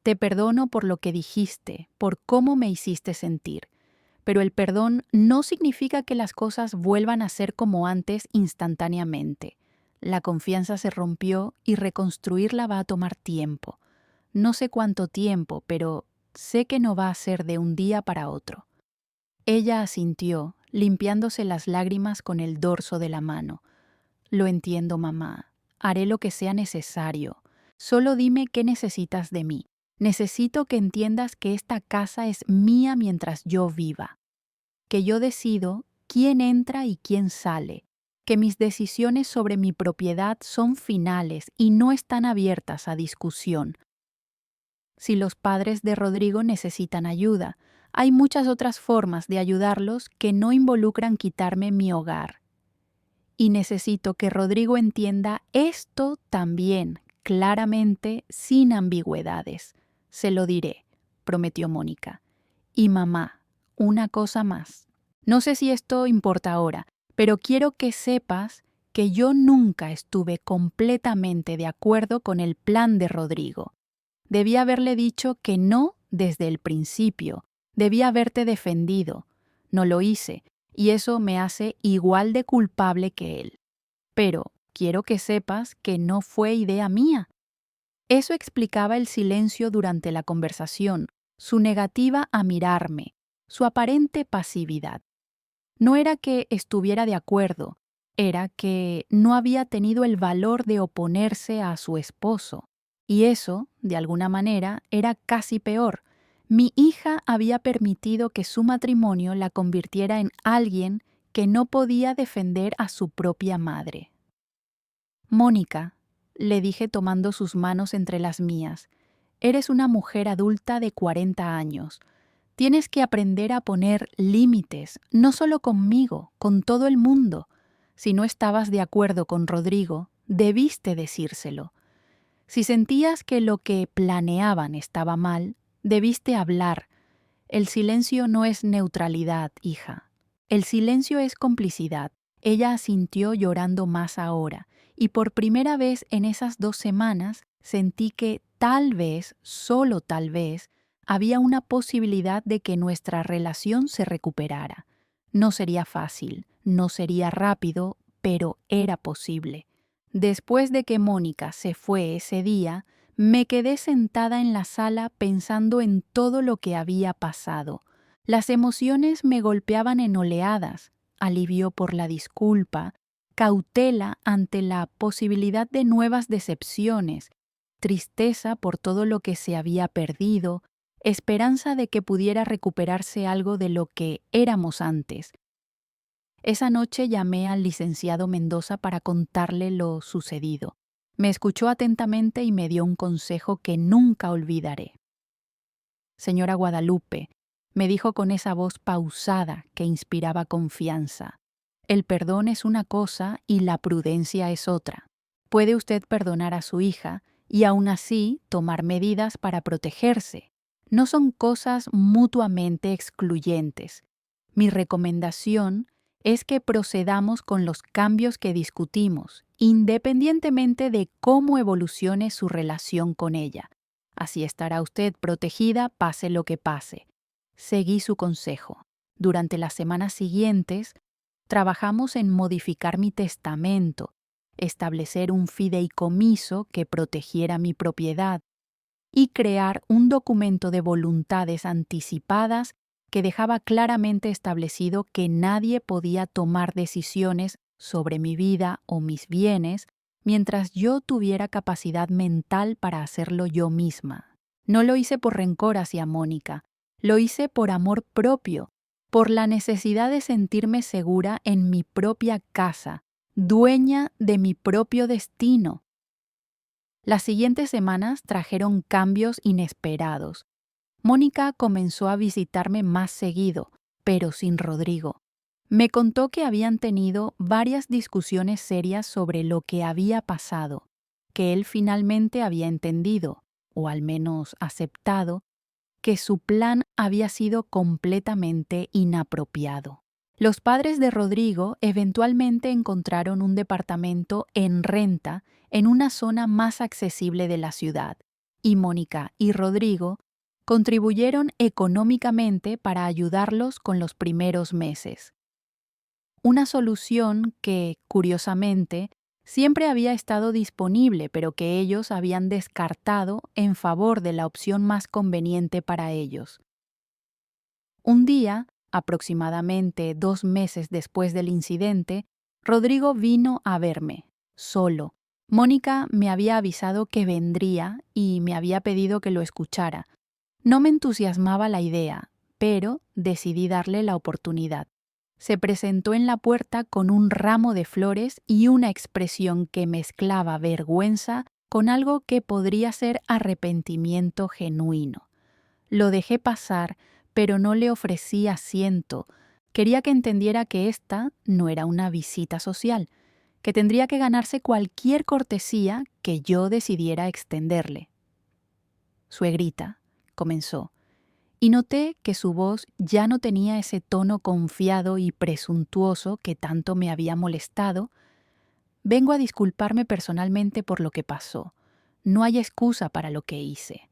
te perdono por lo que dijiste, por cómo me hiciste sentir, pero el perdón no significa que las cosas vuelvan a ser como antes instantáneamente. La confianza se rompió y reconstruirla va a tomar tiempo. No sé cuánto tiempo, pero sé que no va a ser de un día para otro. Ella asintió, limpiándose las lágrimas con el dorso de la mano. Lo entiendo, mamá. Haré lo que sea necesario. Solo dime qué necesitas de mí. Necesito que entiendas que esta casa es mía mientras yo viva, que yo decido quién entra y quién sale, que mis decisiones sobre mi propiedad son finales y no están abiertas a discusión. Si los padres de Rodrigo necesitan ayuda, hay muchas otras formas de ayudarlos que no involucran quitarme mi hogar. Y necesito que Rodrigo entienda esto también, claramente, sin ambigüedades. Se lo diré, prometió Mónica. Y mamá, una cosa más. No sé si esto importa ahora, pero quiero que sepas que yo nunca estuve completamente de acuerdo con el plan de Rodrigo. Debí haberle dicho que no desde el principio. Debí haberte defendido. No lo hice, y eso me hace igual de culpable que él. Pero quiero que sepas que no fue idea mía. Eso explicaba el silencio durante la conversación, su negativa a mirarme, su aparente pasividad. No era que estuviera de acuerdo, era que no había tenido el valor de oponerse a su esposo. Y eso, de alguna manera, era casi peor. Mi hija había permitido que su matrimonio la convirtiera en alguien que no podía defender a su propia madre. Mónica, le dije tomando sus manos entre las mías, eres una mujer adulta de 40 años. Tienes que aprender a poner límites, no solo conmigo, con todo el mundo. Si no estabas de acuerdo con Rodrigo, debiste decírselo. Si sentías que lo que planeaban estaba mal, debiste hablar. El silencio no es neutralidad, hija. El silencio es complicidad. Ella asintió llorando más ahora, y por primera vez en esas 2 semanas sentí que tal vez, solo tal vez, había una posibilidad de que nuestra relación se recuperara. No sería fácil, no sería rápido, pero era posible. Después de que Mónica se fue ese día, me quedé sentada en la sala pensando en todo lo que había pasado. Las emociones me golpeaban en oleadas, alivio por la disculpa, cautela ante la posibilidad de nuevas decepciones, tristeza por todo lo que se había perdido, esperanza de que pudiera recuperarse algo de lo que éramos antes. Esa noche llamé al licenciado Mendoza para contarle lo sucedido. Me escuchó atentamente y me dio un consejo que nunca olvidaré. Señora Guadalupe, me dijo con esa voz pausada que inspiraba confianza, el perdón es una cosa y la prudencia es otra. Puede usted perdonar a su hija y aún así tomar medidas para protegerse. No son cosas mutuamente excluyentes. Mi recomendación es que procedamos con los cambios que discutimos independientemente de cómo evolucione su relación con ella. Así estará usted protegida, pase lo que pase. Seguí su consejo. Durante las semanas siguientes, trabajamos en modificar mi testamento, establecer un fideicomiso que protegiera mi propiedad y crear un documento de voluntades anticipadas que dejaba claramente establecido que nadie podía tomar decisiones sobre mi vida o mis bienes mientras yo tuviera capacidad mental para hacerlo yo misma. No lo hice por rencor hacia Mónica, lo hice por amor propio, por la necesidad de sentirme segura en mi propia casa, dueña de mi propio destino. Las siguientes semanas trajeron cambios inesperados. Mónica comenzó a visitarme más seguido, pero sin Rodrigo. Me contó que habían tenido varias discusiones serias sobre lo que había pasado, que él finalmente había entendido, o al menos aceptado, que su plan había sido completamente inapropiado. Los padres de Rodrigo eventualmente encontraron un departamento en renta en una zona más accesible de la ciudad, y Mónica y Rodrigo contribuyeron económicamente para ayudarlos con los primeros meses. Una solución que, curiosamente, siempre había estado disponible, pero que ellos habían descartado en favor de la opción más conveniente para ellos. Un día, aproximadamente 2 meses después del incidente, Rodrigo vino a verme, solo. Mónica me había avisado que vendría y me había pedido que lo escuchara. No me entusiasmaba la idea, pero decidí darle la oportunidad. Se presentó en la puerta con un ramo de flores y una expresión que mezclaba vergüenza con algo que podría ser arrepentimiento genuino. Lo dejé pasar, pero no le ofrecí asiento. Quería que entendiera que esta no era una visita social, que tendría que ganarse cualquier cortesía que yo decidiera extenderle. Suegrita, comenzó, y noté que su voz ya no tenía ese tono confiado y presuntuoso que tanto me había molestado. Vengo a disculparme personalmente por lo que pasó. No hay excusa para lo que hice.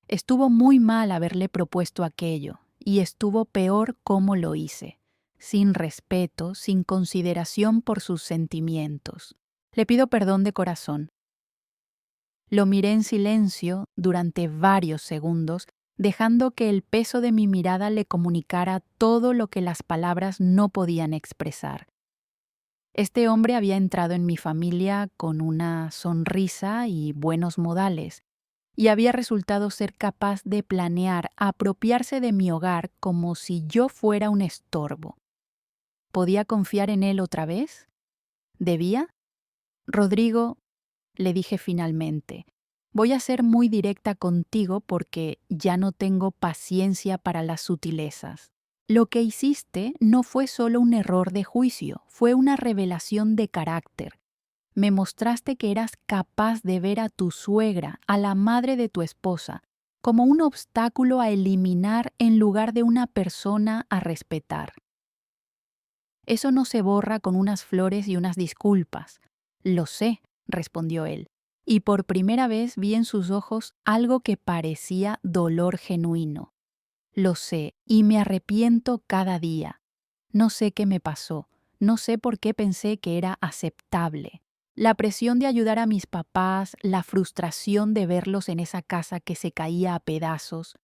Estuvo muy mal haberle propuesto aquello, y estuvo peor cómo lo hice, sin respeto, sin consideración por sus sentimientos. Le pido perdón de corazón. Lo miré en silencio durante varios segundos, dejando que el peso de mi mirada le comunicara todo lo que las palabras no podían expresar. Este hombre había entrado en mi familia con una sonrisa y buenos modales, y había resultado ser capaz de planear apropiarse de mi hogar como si yo fuera un estorbo. ¿Podía confiar en él otra vez? ¿Debía? Rodrigo, le dije finalmente, voy a ser muy directa contigo porque ya no tengo paciencia para las sutilezas. Lo que hiciste no fue solo un error de juicio, fue una revelación de carácter. Me mostraste que eras capaz de ver a tu suegra, a la madre de tu esposa, como un obstáculo a eliminar en lugar de una persona a respetar. Eso no se borra con unas flores y unas disculpas. Lo sé, respondió él, y por primera vez vi en sus ojos algo que parecía dolor genuino. Lo sé, y me arrepiento cada día. No sé qué me pasó, no sé por qué pensé que era aceptable. La presión de ayudar a mis papás, la frustración de verlos en esa casa que se caía a pedazos.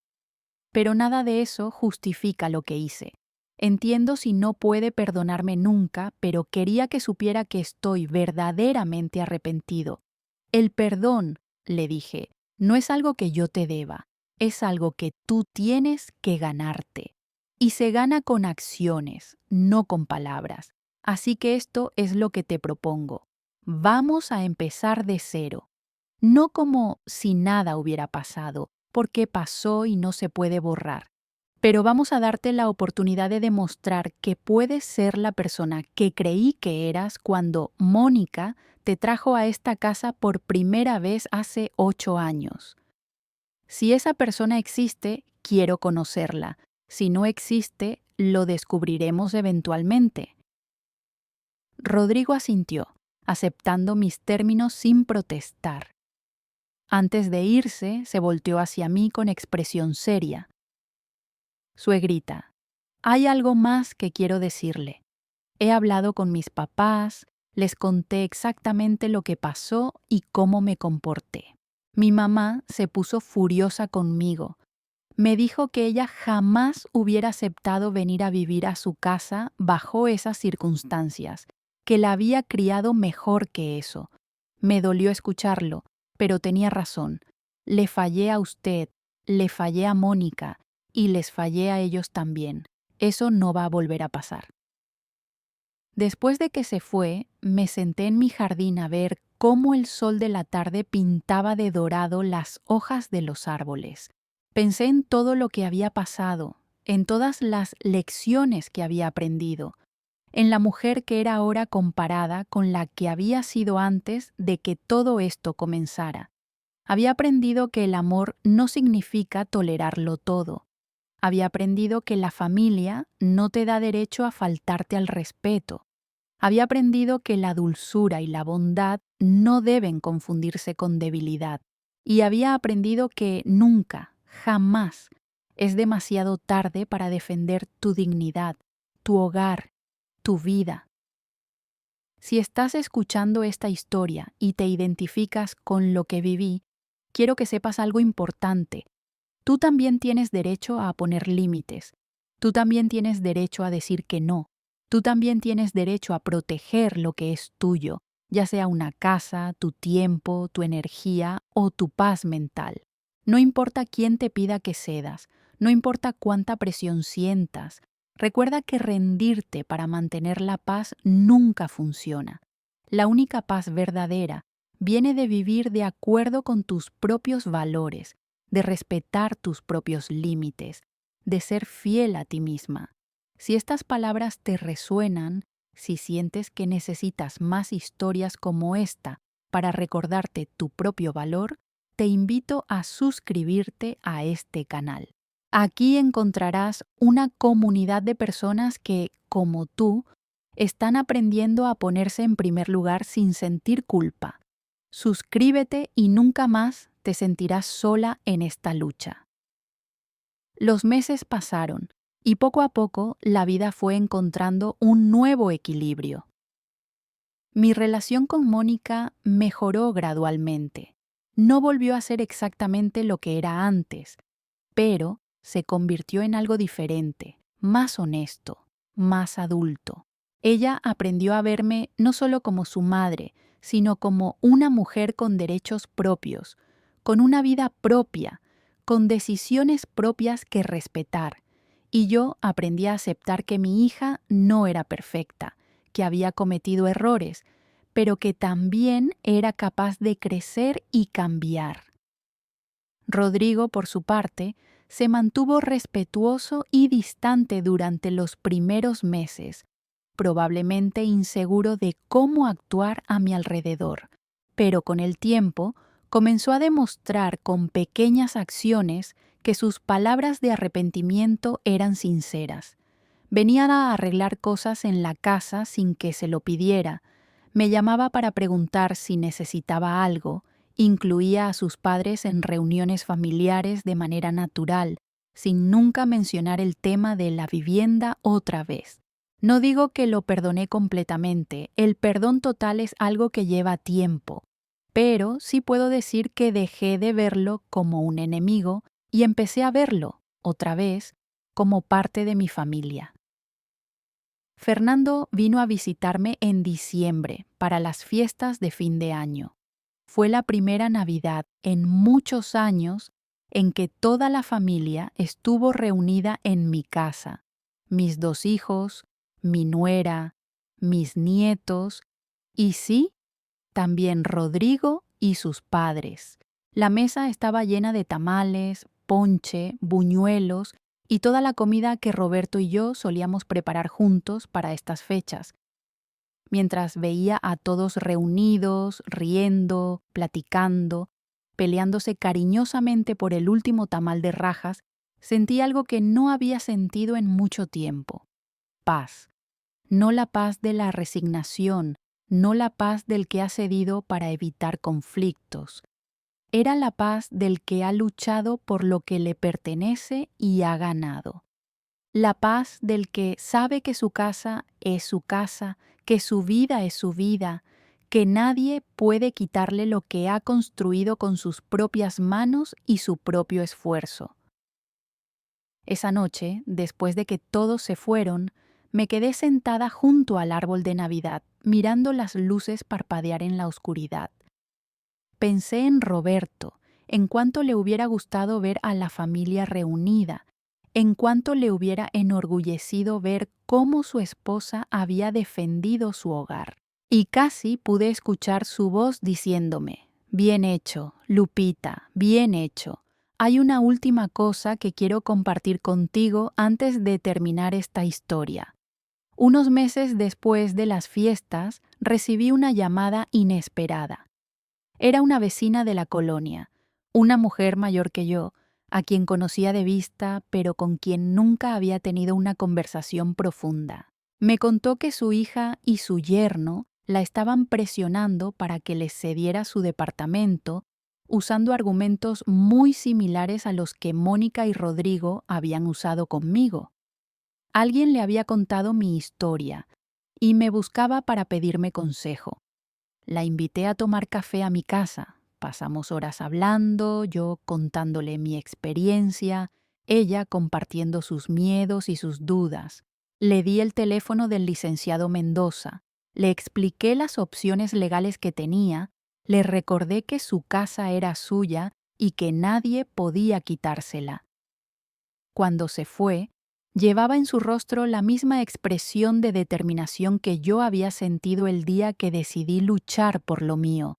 Pero nada de eso justifica lo que hice. Entiendo si no puede perdonarme nunca, pero quería que supiera que estoy verdaderamente arrepentido. El perdón, le dije, no es algo que yo te deba, es algo que tú tienes que ganarte. Y se gana con acciones, no con palabras. Así que esto es lo que te propongo. Vamos a empezar de cero. No como si nada hubiera pasado, porque pasó y no se puede borrar. Pero vamos a darte la oportunidad de demostrar que puedes ser la persona que creí que eras cuando Mónica te trajo a esta casa por primera vez hace 8 años. Si esa persona existe, quiero conocerla. Si no existe, lo descubriremos eventualmente. Rodrigo asintió. aceptando mis términos sin protestar. Antes de irse, se volteó hacia mí con expresión seria. Suegrita, hay algo más que quiero decirle. He hablado con mis papás, les conté exactamente lo que pasó y cómo me comporté. Mi mamá se puso furiosa conmigo. Me dijo que ella jamás hubiera aceptado venir a vivir a su casa bajo esas circunstancias, que la había criado mejor que eso. Me dolió escucharlo, pero tenía razón. Le fallé a usted, le fallé a Mónica y les fallé a ellos también. Eso no va a volver a pasar. Después de que se fue, me senté en mi jardín a ver cómo el sol de la tarde pintaba de dorado las hojas de los árboles. Pensé en todo lo que había pasado, en todas las lecciones que había aprendido, en la mujer que era ahora comparada con la que había sido antes de que todo esto comenzara. Había aprendido que el amor no significa tolerarlo todo. Había aprendido que la familia no te da derecho a faltarte al respeto. Había aprendido que la dulzura y la bondad no deben confundirse con debilidad. Y había aprendido que nunca, jamás, es demasiado tarde para defender tu dignidad, tu hogar, tu vida. Si estás escuchando esta historia y te identificas con lo que viví, quiero que sepas algo importante. Tú también tienes derecho a poner límites. Tú también tienes derecho a decir que no. Tú también tienes derecho a proteger lo que es tuyo, ya sea una casa, tu tiempo, tu energía o tu paz mental. No importa quién te pida que cedas, no importa cuánta presión sientas. Recuerda que rendirte para mantener la paz nunca funciona. La única paz verdadera viene de vivir de acuerdo con tus propios valores, de respetar tus propios límites, de ser fiel a ti misma. Si estas palabras te resuenan, si sientes que necesitas más historias como esta para recordarte tu propio valor, te invito a suscribirte a este canal. Aquí encontrarás una comunidad de personas que, como tú, están aprendiendo a ponerse en primer lugar sin sentir culpa. Suscríbete y nunca más te sentirás sola en esta lucha. Los meses pasaron y poco a poco la vida fue encontrando un nuevo equilibrio. Mi relación con Mónica mejoró gradualmente. No volvió a ser exactamente lo que era antes, pero se convirtió en algo diferente, más honesto, más adulto. Ella aprendió a verme no solo como su madre, sino como una mujer con derechos propios, con una vida propia, con decisiones propias que respetar. Y yo aprendí a aceptar que mi hija no era perfecta, que había cometido errores, pero que también era capaz de crecer y cambiar. Rodrigo, por su parte, se mantuvo respetuoso y distante durante los primeros meses, probablemente inseguro de cómo actuar a mi alrededor, pero con el tiempo comenzó a demostrar con pequeñas acciones que sus palabras de arrepentimiento eran sinceras. Venía a arreglar cosas en la casa sin que se lo pidiera, me llamaba para preguntar si necesitaba algo, incluía a sus padres en reuniones familiares de manera natural, sin nunca mencionar el tema de la vivienda otra vez. No digo que lo perdoné completamente, el perdón total es algo que lleva tiempo, pero sí puedo decir que dejé de verlo como un enemigo y empecé a verlo, otra vez, como parte de mi familia. Fernando vino a visitarme en diciembre para las fiestas de fin de año. Fue la primera Navidad en muchos años en que toda la familia estuvo reunida en mi casa. Mis 2 hijos, mi nuera, mis nietos y sí, también Rodrigo y sus padres. La mesa estaba llena de tamales, ponche, buñuelos y toda la comida que Roberto y yo solíamos preparar juntos para estas fechas. Mientras veía a todos reunidos, riendo, platicando, peleándose cariñosamente por el último tamal de rajas, sentí algo que no había sentido en mucho tiempo. Paz. No la paz de la resignación, no la paz del que ha cedido para evitar conflictos. Era la paz del que ha luchado por lo que le pertenece y ha ganado. La paz del que sabe que su casa es su casa, que su vida es su vida, que nadie puede quitarle lo que ha construido con sus propias manos y su propio esfuerzo. Esa noche, después de que todos se fueron, me quedé sentada junto al árbol de Navidad, mirando las luces parpadear en la oscuridad. Pensé en Roberto, en cuánto le hubiera gustado ver a la familia reunida, en cuánto le hubiera enorgullecido ver cómo su esposa había defendido su hogar. Y casi pude escuchar su voz diciéndome: «Bien hecho, Lupita, bien hecho. Hay una última cosa que quiero compartir contigo antes de terminar esta historia». Unos meses después de las fiestas, recibí una llamada inesperada. Era una vecina de la colonia, una mujer mayor que yo, a quien conocía de vista, pero con quien nunca había tenido una conversación profunda. Me contó que su hija y su yerno la estaban presionando para que les cediera su departamento, usando argumentos muy similares a los que Mónica y Rodrigo habían usado conmigo. Alguien le había contado mi historia y me buscaba para pedirme consejo. La invité a tomar café a mi casa. Pasamos horas hablando, yo contándole mi experiencia, ella compartiendo sus miedos y sus dudas. Le di el teléfono del licenciado Mendoza, le expliqué las opciones legales que tenía, le recordé que su casa era suya y que nadie podía quitársela. Cuando se fue, llevaba en su rostro la misma expresión de determinación que yo había sentido el día que decidí luchar por lo mío.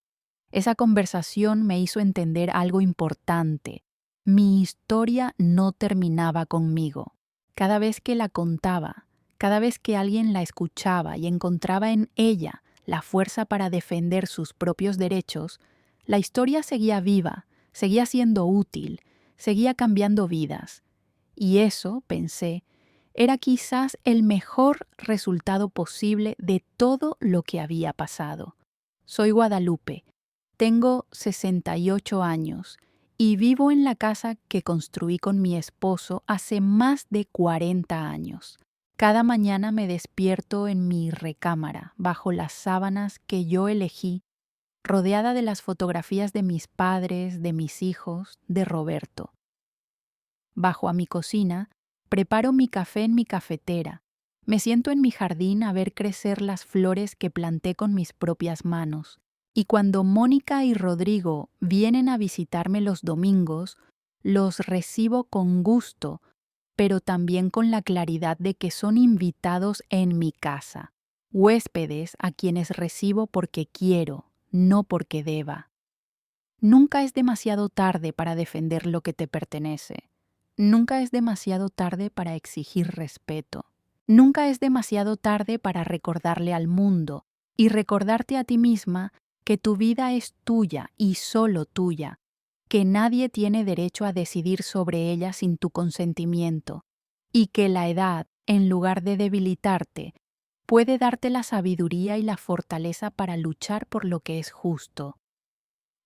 Esa conversación me hizo entender algo importante. Mi historia no terminaba conmigo. Cada vez que la contaba, cada vez que alguien la escuchaba y encontraba en ella la fuerza para defender sus propios derechos, la historia seguía viva, seguía siendo útil, seguía cambiando vidas. Y eso, pensé, era quizás el mejor resultado posible de todo lo que había pasado. Soy Guadalupe, tengo 68 años y vivo en la casa que construí con mi esposo hace más de 40 años. Cada mañana me despierto en mi recámara, bajo las sábanas que yo elegí, rodeada de las fotografías de mis padres, de mis hijos, de Roberto. Bajo a mi cocina, preparo mi café en mi cafetera. Me siento en mi jardín a ver crecer las flores que planté con mis propias manos. Y cuando Mónica y Rodrigo vienen a visitarme los domingos, los recibo con gusto, pero también con la claridad de que son invitados en mi casa, huéspedes a quienes recibo porque quiero, no porque deba. Nunca es demasiado tarde para defender lo que te pertenece. Nunca es demasiado tarde para exigir respeto. Nunca es demasiado tarde para recordarle al mundo y recordarte a ti misma que tu vida es tuya y solo tuya, que nadie tiene derecho a decidir sobre ella sin tu consentimiento, y que la edad, en lugar de debilitarte, puede darte la sabiduría y la fortaleza para luchar por lo que es justo.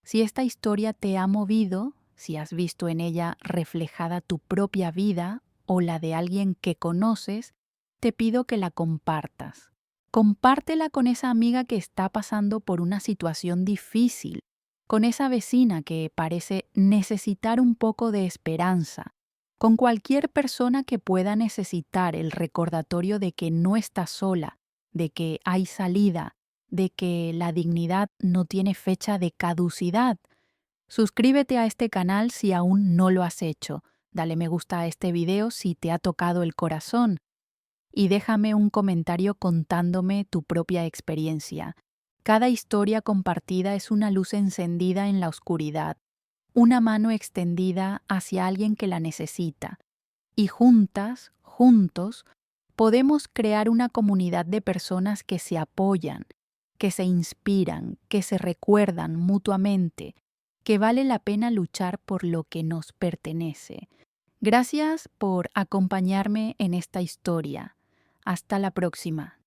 Si esta historia te ha movido, si has visto en ella reflejada tu propia vida o la de alguien que conoces, te pido que la compartas. Compártela con esa amiga que está pasando por una situación difícil, con esa vecina que parece necesitar un poco de esperanza, con cualquier persona que pueda necesitar el recordatorio de que no está sola, de que hay salida, de que la dignidad no tiene fecha de caducidad. Suscríbete a este canal si aún no lo has hecho. Dale me gusta a este video si te ha tocado el corazón. Y déjame un comentario contándome tu propia experiencia. Cada historia compartida es una luz encendida en la oscuridad, una mano extendida hacia alguien que la necesita. Y juntas, juntos, podemos crear una comunidad de personas que se apoyan, que se inspiran, que se recuerdan mutuamente, que vale la pena luchar por lo que nos pertenece. Gracias por acompañarme en esta historia. Hasta la próxima.